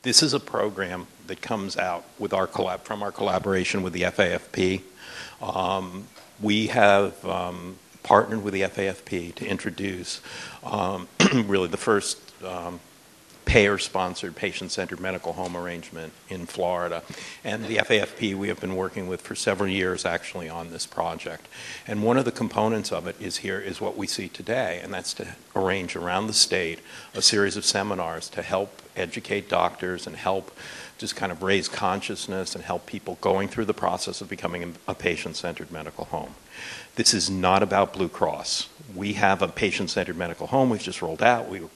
This is a program that comes out with from our collaboration with the FAFP. We have partnered with the FAFP to introduce really the first payer-sponsored, patient-centered medical home arrangement in Florida. And the FAFP we have been working with for several years actually on this project. And one of the components of it is what we see today, and that's to arrange around the state a series of seminars to help educate doctors and help just kind of raise consciousness and help people going through the process of becoming a patient-centered medical home. This is not about Blue Cross. We have a patient-centered medical home we've just rolled out. We were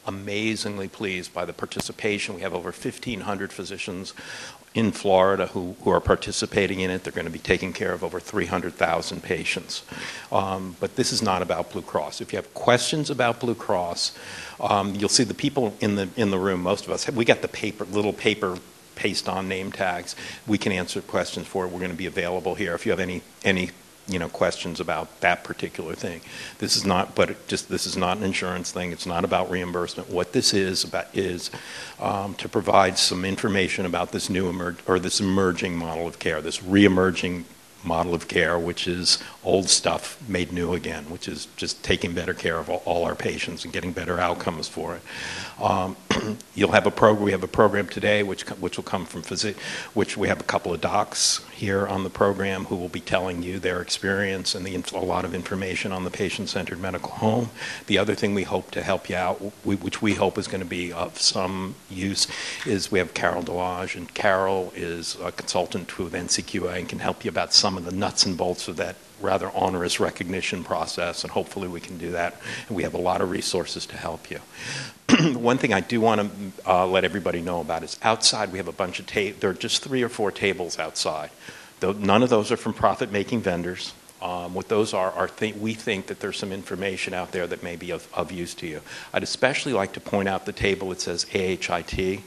amazingly pleased by the participation. We have over 1,500 physicians in Florida who are participating in it. They're going to be taking care of over 300,000 patients. But this is not about Blue Cross. If you have questions about Blue Cross, you'll see the people in the room, most of us, we got the little paper paste-on name tags. We can answer questions for it. We're going to be available here if you have any questions about that particular thing. This is not an insurance thing. It's not about reimbursement. What this is about is to provide some information about this this emerging model of care, this re-emerging model of care, which is old stuff made new again, which is just taking better care of all our patients and getting better outcomes for it. We have a program today which will come from which we have a couple of docs here on the program who will be telling you their experience and a lot of information on the patient-centered medical home. The other thing we hope to help you out, which we hope is going to be of some use, is we have Carol Delage, and Carol is a consultant with NCQA and can help you about some of the nuts and bolts of that rather onerous recognition process, and hopefully we can do that. And we have a lot of resources to help you. One thing I do want to let everybody know about is outside we have a bunch of there are just 3 or 4 tables outside. None of those are from profit-making vendors. What those are we think that there's some information out there that may be of use to you. I'd especially like to point out the table that says AHIT.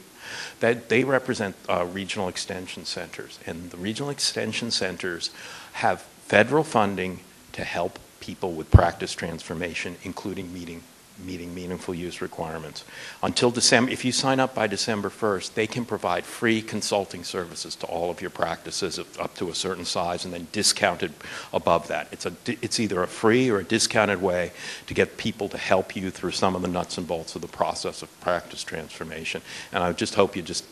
That they represent regional extension centers, and the regional extension centers have federal funding to help people with practice transformation, including meeting meaningful use requirements. Until December, if you sign up by December 1st, they can provide free consulting services to all of your practices up to a certain size, and then discounted above that. It's either a free or a discounted way to get people to help you through some of the nuts and bolts of the process of practice transformation. And I just hope you just,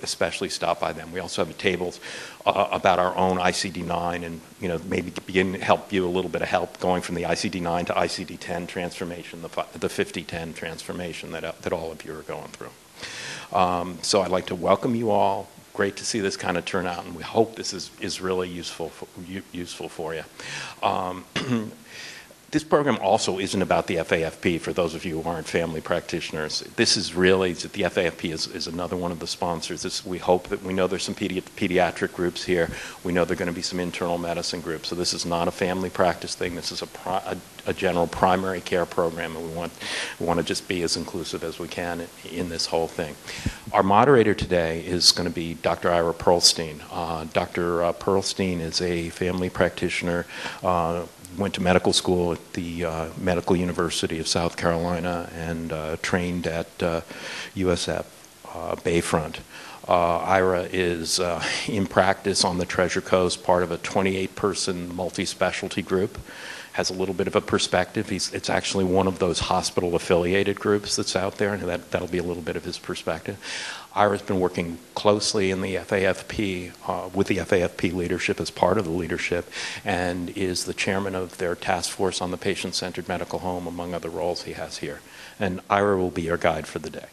especially stop by them. We also have tables about our own ICD-9 and, maybe begin to help you a little bit of help going from the ICD-9 to ICD-10 transformation, the 50-10 transformation that all of you are going through. So I'd like to welcome you all. Great to see this kind of turnout, and we hope this is really useful for you. This program also isn't about the FAFP, for those of you who aren't family practitioners. This is really, the FAFP is another one of the sponsors. We know there's some pediatric groups here. We know there are going to be some internal medicine groups. So this is not a family practice thing. This is a general primary care program, and we want to just be as inclusive as we can in this whole thing. Our moderator today is going to be Dr. Ira Perlstein. Dr. Perlstein is a family practitioner, went to medical school at the Medical University of South Carolina and trained at USF Bayfront. Ira is in practice on the Treasure Coast, part of a 28-person multi-specialty group. Has a little bit of a perspective. It's actually one of those hospital-affiliated groups that's out there, and that'll be a little bit of his perspective. Ira's been working closely in the FAFP, with the FAFP leadership as part of the leadership, and is the chairman of their task force on the patient-centered medical home, among other roles he has here. And Ira will be your guide for the day.